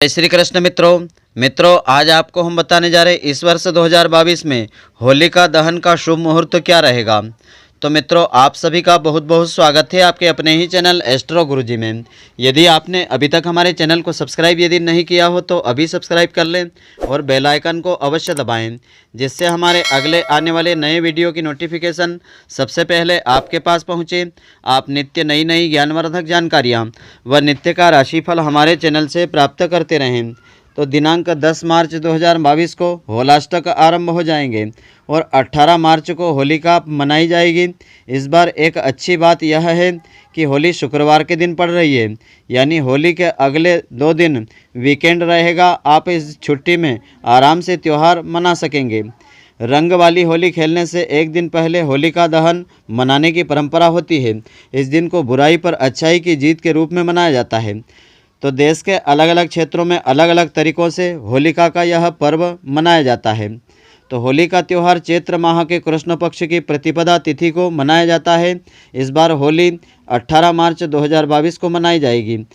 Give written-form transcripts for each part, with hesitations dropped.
जय श्री कृष्ण मित्रों आज आपको हम बताने जा रहे हैं इस वर्ष 2022 में होलिका दहन का शुभ मुहूर्त क्या रहेगा। तो मित्रों आप सभी का बहुत बहुत स्वागत है आपके अपने ही चैनल एस्ट्रो गुरुजी में। यदि आपने अभी तक हमारे चैनल को सब्सक्राइब यदि नहीं किया हो तो अभी सब्सक्राइब कर लें और बेल आइकन को अवश्य दबाएं, जिससे हमारे अगले आने वाले नए वीडियो की नोटिफिकेशन सबसे पहले आपके पास पहुंचे। आप नित्य नई ज्ञानवर्धक जानकारियां व नित्य का राशिफल हमारे चैनल से प्राप्त करते रहें। तो दिनांक 10 मार्च 2022 को होलाष्टक आरंभ हो जाएंगे और 18 मार्च को होलिका मनाई जाएगी। इस बार एक अच्छी बात यह है कि होली शुक्रवार के दिन पड़ रही है, यानी होली के अगले 2 दिन वीकेंड रहेगा। आप इस छुट्टी में आराम से त्यौहार मना सकेंगे। रंग वाली होली खेलने से एक दिन पहले होलिका दहन मनाने की परंपरा होती है। इस दिन को बुराई पर अच्छाई की जीत के रूप में मनाया जाता है। तो देश के अलग अलग क्षेत्रों में अलग अलग तरीक़ों से होलिका का यह पर्व मनाया जाता है। तो होली का त्यौहार चैत्र माह के कृष्ण पक्ष की प्रतिपदा तिथि को मनाया जाता है। इस बार होली 18 मार्च 2022 को मनाई जाएगी।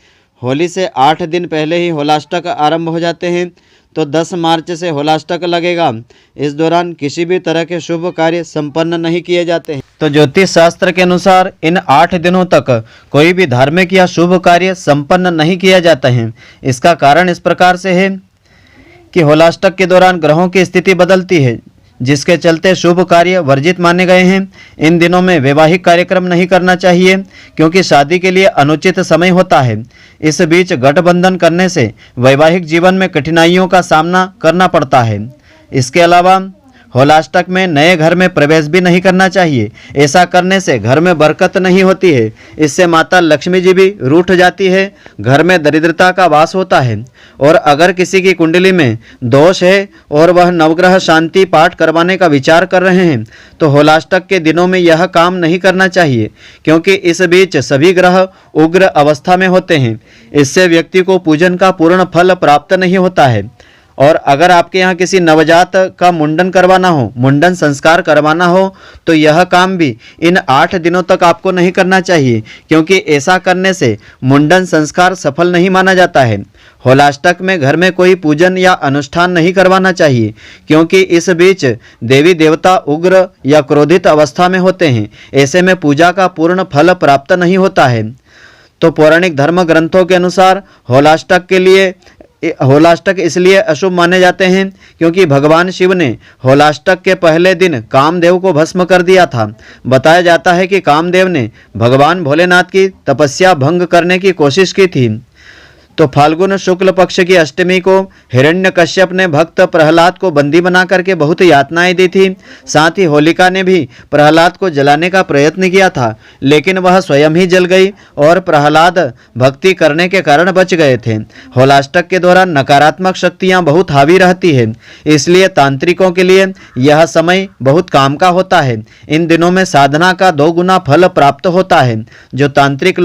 होली से 8 दिन पहले ही होलाष्टक आरंभ हो जाते हैं, तो 10 मार्च से होलाष्टक लगेगा। इस दौरान किसी भी तरह के शुभ कार्य संपन्न नहीं किए जाते हैं। तो ज्योतिष शास्त्र के अनुसार इन 8 दिनों तक कोई भी धार्मिक या शुभ कार्य संपन्न नहीं किया जाता है। इसका कारण इस प्रकार से है कि होलाष्टक के दौरान ग्रहों की स्थिति बदलती है, जिसके चलते शुभ कार्य वर्जित माने गए हैं। इन दिनों में वैवाहिक कार्यक्रम नहीं करना चाहिए, क्योंकि शादी के लिए अनुचित समय होता है। इस बीच गठबंधन करने से वैवाहिक जीवन में कठिनाइयों का सामना करना पड़ता है। इसके अलावा होलाष्टक में नए घर में प्रवेश भी नहीं करना चाहिए। ऐसा करने से घर में बरकत नहीं होती है। इससे माता लक्ष्मी जी भी रूठ जाती है, घर में दरिद्रता का वास होता है। और अगर किसी की कुंडली में दोष है और वह नवग्रह शांति पाठ करवाने का विचार कर रहे हैं, तो होलाष्टक के दिनों में यह काम नहीं करना चाहिए, क्योंकि इस बीच सभी ग्रह उग्र अवस्था में होते हैं। इससे व्यक्ति को पूजन का पूर्ण फल प्राप्त नहीं होता है। और अगर आपके यहाँ किसी नवजात का मुंडन करवाना हो, मुंडन संस्कार करवाना हो, तो यह काम भी इन 8 दिनों तक आपको नहीं करना चाहिए, क्योंकि ऐसा करने से मुंडन संस्कार सफल नहीं माना जाता है। होलाष्टक में घर में कोई पूजन या अनुष्ठान नहीं करवाना चाहिए, क्योंकि इस बीच देवी देवता उग्र या क्रोधित अवस्था में होते हैं। ऐसे में पूजा का पूर्ण फल प्राप्त नहीं होता है। तो पौराणिक धर्म ग्रंथों के अनुसार होलाष्टक इसलिए अशुभ माने जाते हैं, क्योंकि भगवान शिव ने होलाष्टक के पहले दिन कामदेव को भस्म कर दिया था। बताया जाता है कि कामदेव ने भगवान भोलेनाथ की तपस्या भंग करने की कोशिश की थी। तो फाल्गुन शुक्ल पक्ष की अष्टमी को हिरण्यकश्यप ने भक्त प्रहलाद को बंदी बना करके बहुत यातनाएं दी थी। साथ ही होलिका ने भी प्रहलाद को जलाने का प्रयत्न किया था, लेकिन वह स्वयं ही जल गई और प्रहलाद भक्ति करने के कारण बच गए थे। होलाष्टक के दौरान नकारात्मक शक्तियां बहुत हावी रहती है, इसलिए तांत्रिकों के लिए यह समय बहुत काम का होता है। इन दिनों में साधना का 2 गुना फल प्राप्त होता है। जो तांत्रिक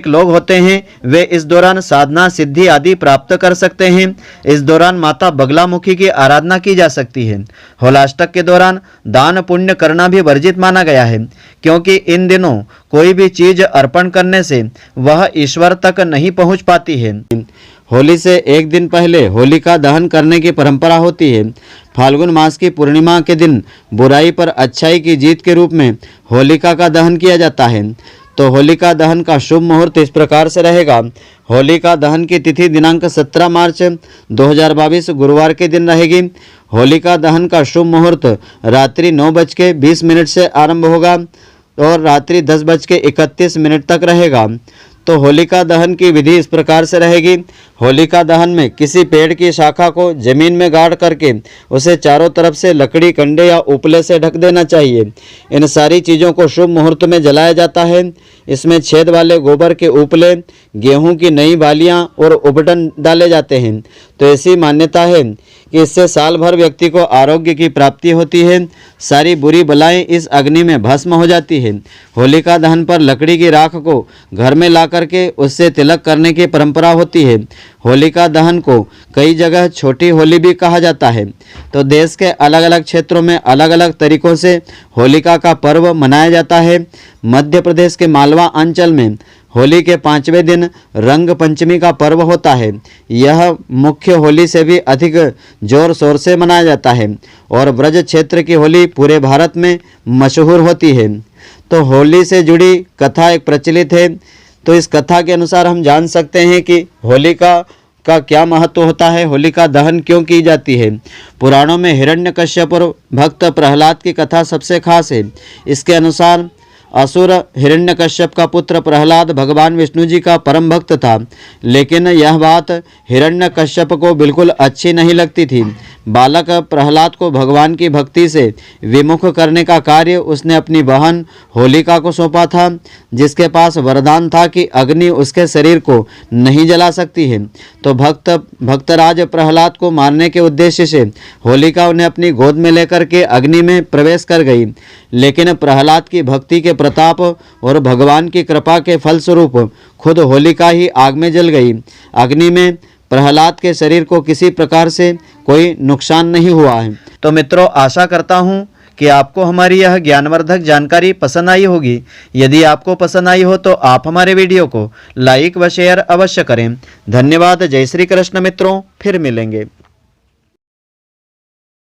लोग होते हैं वे इस दौरान साधना सिद्धि आदि प्राप्त कर सकते हैं। इस दौरान माता बगलामुखी की आराधना की जा सकती है। होलाष्टक के दौरान दान पुण्य करना भी वर्जित माना गया है, क्योंकि इन दिनों कोई भी चीज अर्पण करने से वह ईश्वर तक नहीं पहुंच पाती है। होली से एक दिन पहले होलिका दहन करने की परंपरा होती है। फाल्गुन मास की पूर्णिमा के दिन बुराई पर अच्छाई की जीत के रूप में होलिका का दहन किया जाता है। तो होलिका दहन का शुभ मुहूर्त इस प्रकार से रहेगा। होलिका दहन की तिथि दिनांक 17 मार्च 2022 गुरुवार के दिन रहेगी। होलिका दहन का शुभ मुहूर्त रात्रि 9:20 से आरंभ होगा और रात्रि 10:31 तक रहेगा। तो होलिका दहन की विधि इस प्रकार से रहेगी। होलिका दहन में किसी पेड़ की शाखा को जमीन में गाड़ करके उसे चारों तरफ से लकड़ी, कंडे या उपले से ढक देना चाहिए। इन सारी चीज़ों को शुभ मुहूर्त में जलाया जाता है। इसमें छेद वाले गोबर के उपले, गेहूं की नई बालियां और उबटन डाले जाते हैं। तो ऐसी मान्यता है कि इससे साल भर व्यक्ति को आरोग्य की प्राप्ति होती है। सारी बुरी बलाएं इस अग्नि में भस्म हो जाती है। होलिका दहन पर लकड़ी की राख को घर में ला करके उससे तिलक करने की परंपरा होती है। होलिका दहन को कई जगह छोटी होली भी कहा जाता है। तो देश के अलग अलग क्षेत्रों में अलग अलग तरीकों से होलिका का पर्व मनाया जाता है। मध्य प्रदेश के मालवा अंचल में होली के 5वें दिन रंग पंचमी का पर्व होता है। यह मुख्य होली से भी अधिक जोर शोर से मनाया जाता है और ब्रज क्षेत्र की होली पूरे भारत में मशहूर होती है। तो होली से जुड़ी कथा एक प्रचलित है। तो इस कथा के अनुसार हम जान सकते हैं कि होलिका का क्या महत्व होता है, होलिका दहन क्यों की जाती है। पुराणों में हिरण्यकश्यप और भक्त प्रहलाद की कथा सबसे खास है। इसके अनुसार असुर हिरण्यकश्यप का पुत्र प्रहलाद भगवान विष्णु जी का परम भक्त था, लेकिन यह बात हिरण्यकश्यप को बिल्कुल अच्छी नहीं लगती थी। बालक प्रहलाद को भगवान की भक्ति से विमुख करने का कार्य उसने अपनी बहन होलिका को सौंपा था, जिसके पास वरदान था कि अग्नि उसके शरीर को नहीं जला सकती है। तो भक्तराज प्रहलाद को मारने के उद्देश्य से होलिका उन्हें अपनी गोद में लेकर के अग्नि में प्रवेश कर गई, लेकिन प्रहलाद की भक्ति के प्रताप और भगवान की कृपा के फलस्वरूप खुद होलिका ही आग में जल गई। अग्नि में प्रहलाद के शरीर को किसी प्रकार से कोई नुकसान नहीं हुआ है। तो मित्रों, आशा करता हूँ कि आपको हमारी यह ज्ञानवर्धक जानकारी पसंद आई होगी। यदि आपको पसंद आई हो तो आप हमारे वीडियो को लाइक व शेयर अवश्य करें। धन्यवाद। जय श्री कृष्ण मित्रों, फिर मिलेंगे।